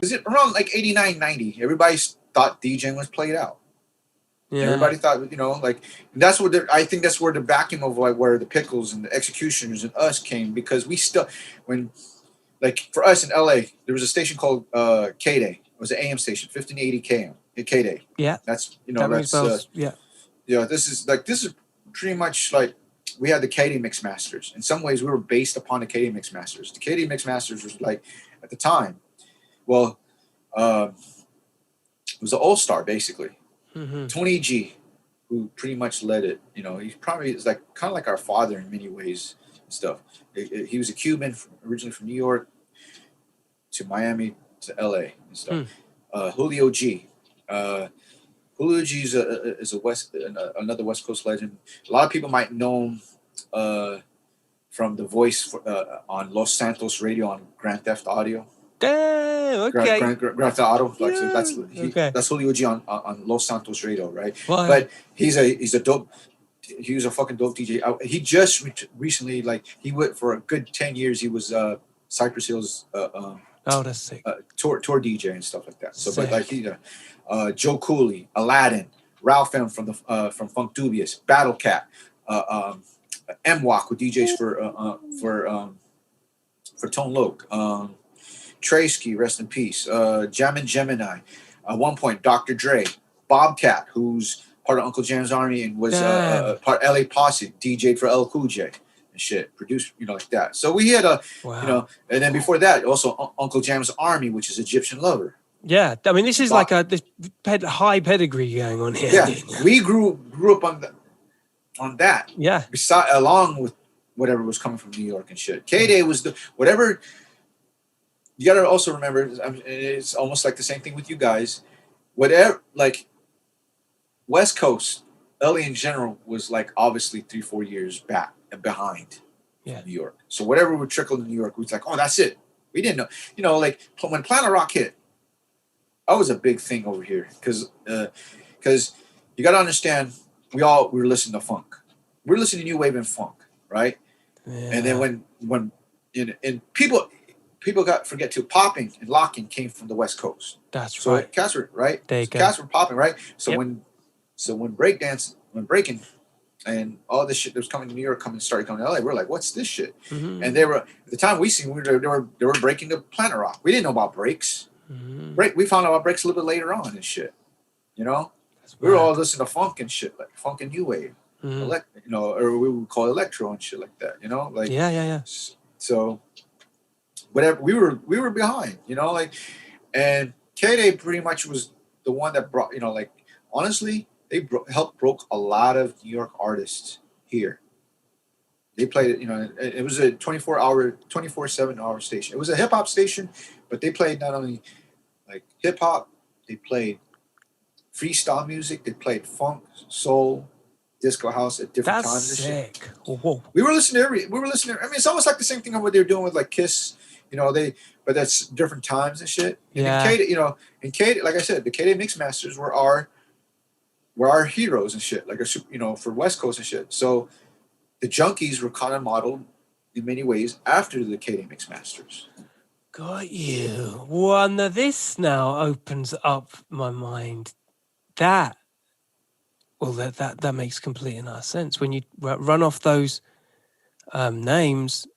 Because around like 89, 90, everybody thought DJing was played out. Yeah. Everybody thought, like that's where I think that's where the vacuum of like where the Pickles and the Executioners and us came, because we still, when like for us in LA, there was a station called K-Day. It was an AM station, 1580 KM, K-Day. Yeah. That's yeah. Yeah, this is pretty much like we had the K-Day Mix Masters. In some ways, we were based upon the K-Day Mix Masters. The K-Day Mix Masters was like at the time, well, it was an all-star basically. Mm-hmm. Tony G, who pretty much led it. He probably is like kind of like our father in many ways and stuff. He was a Cuban originally from New York to Miami to LA and stuff. Julio G. Julio G is another West Coast legend. A lot of people might know him from the voice on Los Santos Radio on Grand Theft Audio. Damn, okay. Grand Theft Auto. Like, yeah. So that's Julio G on Los Santos Radio, right? Well, but he's a dope. He was a fucking dope DJ. He just recently, like, he went for a good 10 years. He was Cypress Hill's that's sick. Tour DJ and stuff like that. So, sick. But like he, Joe Cooley, Aladdin, Ralph M from Funk Dubious, Battle Cat, M-Walk with DJs for Tone Loc, Traysky, rest in peace, Jammin' Gemini. At one point, Dr. Dre, Bobcat, who's part of Uncle Jam's Army and was part LA Posse, DJ'd for L Cool J and shit, produced, like that. So we had and then before that, also Uncle Jam's Army, which is Egyptian Lover. Yeah, I mean, this is like this high pedigree going on here. Yeah, we grew up on that. Yeah, along with whatever was coming from New York and shit. K-Day was whatever. You gotta also remember, it's almost like the same thing with you guys. Whatever, like West Coast, LA in general was like obviously 3-4 years back and behind New York. So whatever would trickle to New York, we was like, oh, that's it. We didn't know, like when Planet Rock hit, that was a big thing over here because you got to understand, we were listening to funk. We're listening to new wave and funk, right? Yeah. And then when people forget too, popping and locking came from the West Coast. That's right. So cats were right. Cats were popping, right? So when breaking and all this shit that was coming to New York started coming to LA, we're like, what's this shit? Mm-hmm. And they were, at the time we seen, they were breaking the Planet Rock. We didn't know about breaks. Mm-hmm. We found out about breaks a little bit later on and shit. We were all listening to funk and shit, like funk and new wave, or we would call electro and shit like that. Like yeah. So whatever, we were behind, and K-Day pretty much was the one that brought, honestly, they helped broke a lot of New York artists here. They played it, it was a 24/7 hour station. It was a hip hop station, but they played not only like hip hop, they played freestyle music, they played funk, soul, disco house at different times. That's sick. Whoa. We were listening to I mean, it's almost like the same thing on what they're doing with like Kiss, but that's different times and shit. Yeah. And K-Day, like I said, the K-Day Mix Masters were our heroes and shit, like for West Coast and shit. So the Junkies were kind of modeled in many ways after the K-Day Mix Masters. Got you. Well, now this now opens up my mind. That makes complete and utter sense. When you run off those names,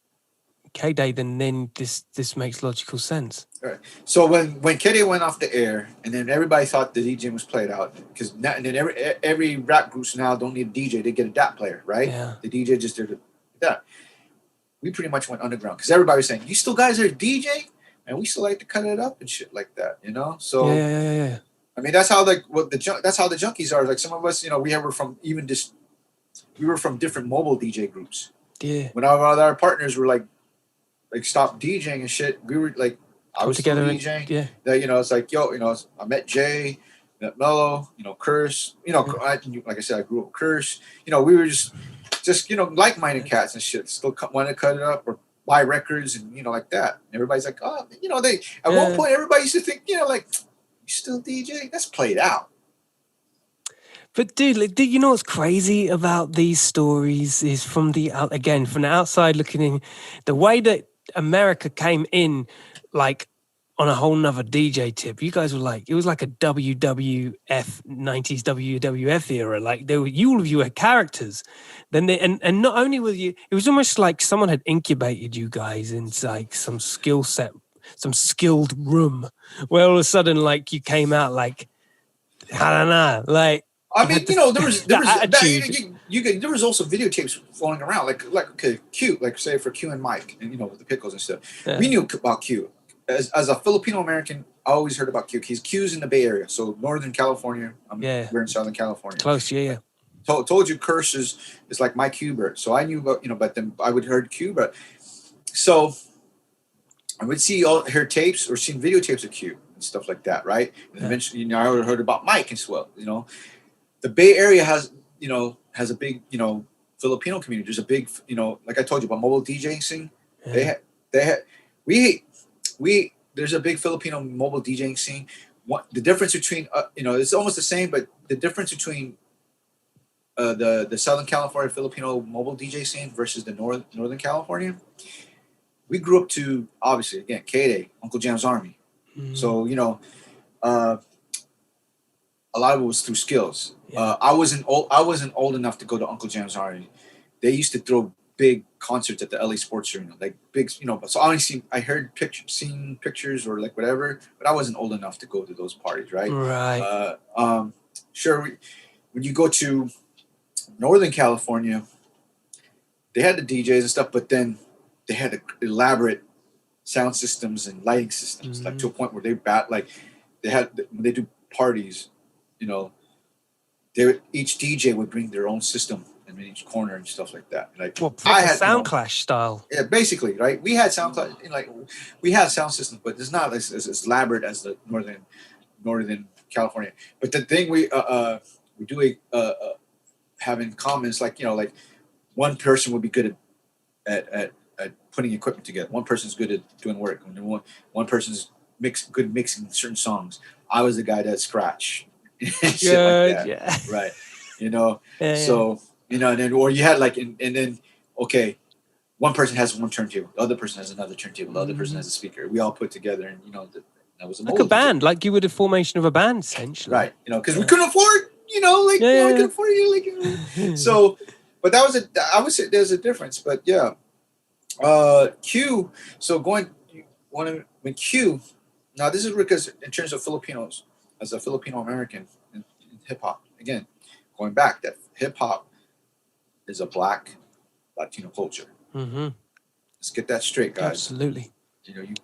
K-Day, then this makes logical sense. Right. So when K-Day went off the air, and then everybody thought the DJ was played out, because and then every rap groups now don't need a DJ; they get a DAT player, right? Yeah. The DJ just did that. We pretty much went underground because everybody was saying, "You still guys are a DJ, and we still like to cut it up and shit like that," So yeah. I mean, that's how that's how the Junkies are. Like some of us, we were from different mobile DJ groups. Yeah. When our partners were like stopped DJing and shit, we were like, I was still DJing. Yeah. It's like, I met Jay, met Mello, Curse. Like I said, I grew up with Curse. We were just like-minded cats and shit. Still want to cut it up or buy records and like that. And everybody's like, oh, they at one point everybody used to think, like, you still DJ? That's played out. But dude, you know what's crazy about these stories is from the outside looking in, the way that America came in, like on a whole nother DJ tip. You guys were like, it was like a WWF 90s WWF era. Like there were, all of you were characters. Then and not only were you, it was almost like someone had incubated you guys into like some skill set, some skilled room, where all of a sudden like you came out like, I don't know, like I mean, there was attitude. There was also videotapes flowing around, like okay, Q, like say for Q and Mike, and with the pickles and stuff. Yeah. We knew about Q. As a Filipino American, I always heard about Q. Q's in the Bay Area, so Northern California. We're in Southern California. Close, yeah. Told you, curses is like my Q-bert, so I knew about but then I would heard Q, but so I would hear tapes or seen videotapes of Q and stuff like that, right? And eventually, I heard about Mike as well. The Bay Area has a big Filipino community. There's a big like I told you about mobile DJing scene. Yeah. There's a big Filipino mobile DJing scene. The difference between it's almost the same, but the difference between the Southern California Filipino mobile DJ scene versus the Northern California, we grew up to, obviously, again, K-Day, Uncle Jam's Army. Mm-hmm. So a lot of it was through skills. Yeah. I wasn't old enough to go to Uncle Jam's Army. They used to throw big concerts at the LA Sports Arena, like big, so I heard seen pictures or like whatever, but I wasn't old enough to go to those parties, right? Right. Sure, when you go to Northern California, they had the DJs and stuff, but then they had elaborate sound systems and lighting systems, like to a point where when they do parties, each DJ would bring their own system in each corner and stuff like that. Like I had sound clash style. Yeah, basically, right? We had sound clash, we had sound systems, but it's not as elaborate as the Northern California. But the thing we do have in common is like one person would be good at putting equipment together. One person's good at doing work. One person's good mixing certain songs. I was the guy that scratch and shit like that. Yeah. Right. So and then or you had and then okay, one person has one turntable, the other person has another turntable, the other person has a speaker. We all put together, and that was like a band, like you would a formation of a band essentially. Right. Because we couldn't afford. We couldn't afford you. So, but that was I would say there's a difference, but yeah. Q. So when Q. Now this is because in terms of Filipinos, as a Filipino American in hip hop, again, going back, that hip hop is a Black Latino culture. Mm-hmm. Let's get that straight, guys. Absolutely. You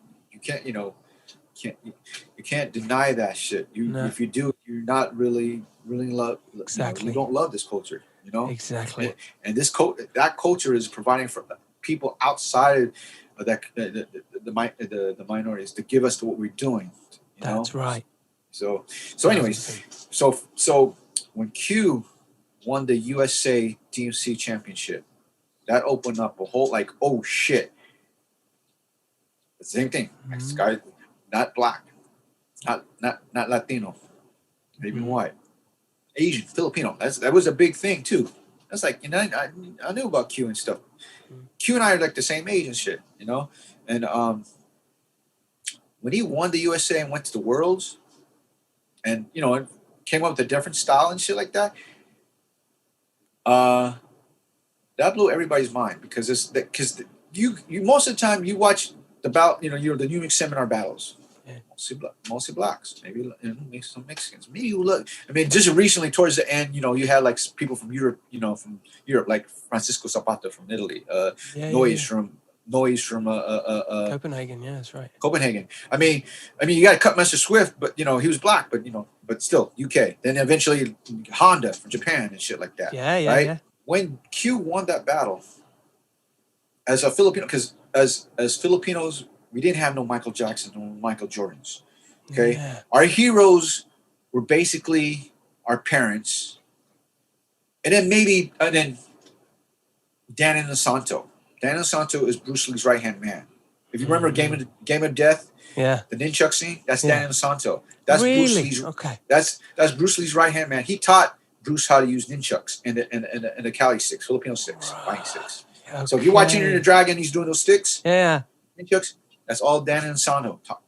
can't deny that shit. If you do, you're not really love. Exactly. You don't love this culture. Exactly. And that culture is providing for people outside of that the minorities to give us to what we're doing. That's right. So anyways, so when Q won the USA DMC championship, that opened up a whole oh shit. The same thing. Mm-hmm. This guy, not Black, not Latino, not even white, Asian, Filipino. That was a big thing too. That's I knew about Q and stuff. Q and I are like the same age and shit, And when he won the USA and went to the Worlds, and and came up with a different style and shit like that, that blew everybody's mind because you most of the time you watch the bout, the New York seminar battles. Mostly Blacks, maybe some Mexicans. Maybe you look. I mean, just recently towards the end, you had people from Europe, like Francisco Zapata from Italy, Noise from Copenhagen. Yeah, that's right. Copenhagen. I mean, you got Cutmaster Swift, but he was Black, but still UK. Then eventually Honda from Japan and shit like that. Yeah, right? Yeah. When Q won that battle, as a Filipino, because as Filipinos, we didn't have no Michael Jackson, no Michael Jordans. Okay, Our heroes were basically our parents, and then Dan Inosanto. Dan Inosanto is Bruce Lee's right hand man. If you remember Game of Death, the nunchuck scene, that's Dan Inosanto. That's really? Bruce Lee's. Okay. That's Bruce Lee's right hand man. He taught Bruce how to use nunchucks and the Cali sticks, Filipino sticks, fighting sticks. Okay. So if you're watching Enter the Dragon, he's doing those sticks. Yeah. Nunchucks. That's all Dan Inosanto taught.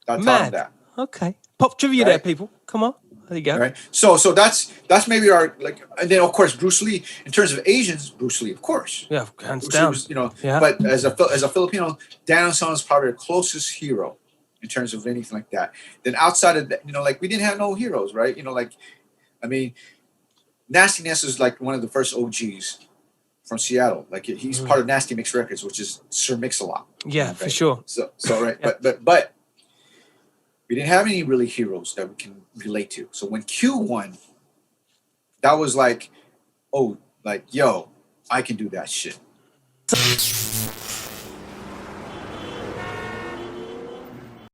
I'll tell them Mad. that. Okay. Pop trivia there, Right. people. Come on. There you go. Right. So that's maybe our like, and then of course Bruce Lee. In terms of Asians, Bruce Lee, of course. Yeah, hands Bruce Lee down. was, you know, Yeah. but as a Filipino, Daniel San is probably the closest hero in terms of anything like that. Then outside of that, you know, like we didn't have no heroes, right? You know, like, I mean, Nasty Ness is like one of the first OGs from Seattle. Like he's part of Nasty Mix Records, which is Sir Mix-a-Lot. Yeah, okay? for sure. So right, Yeah. but we didn't have any really heroes that we can relate to. So when Q won, that was like, oh, like yo, I can do that shit.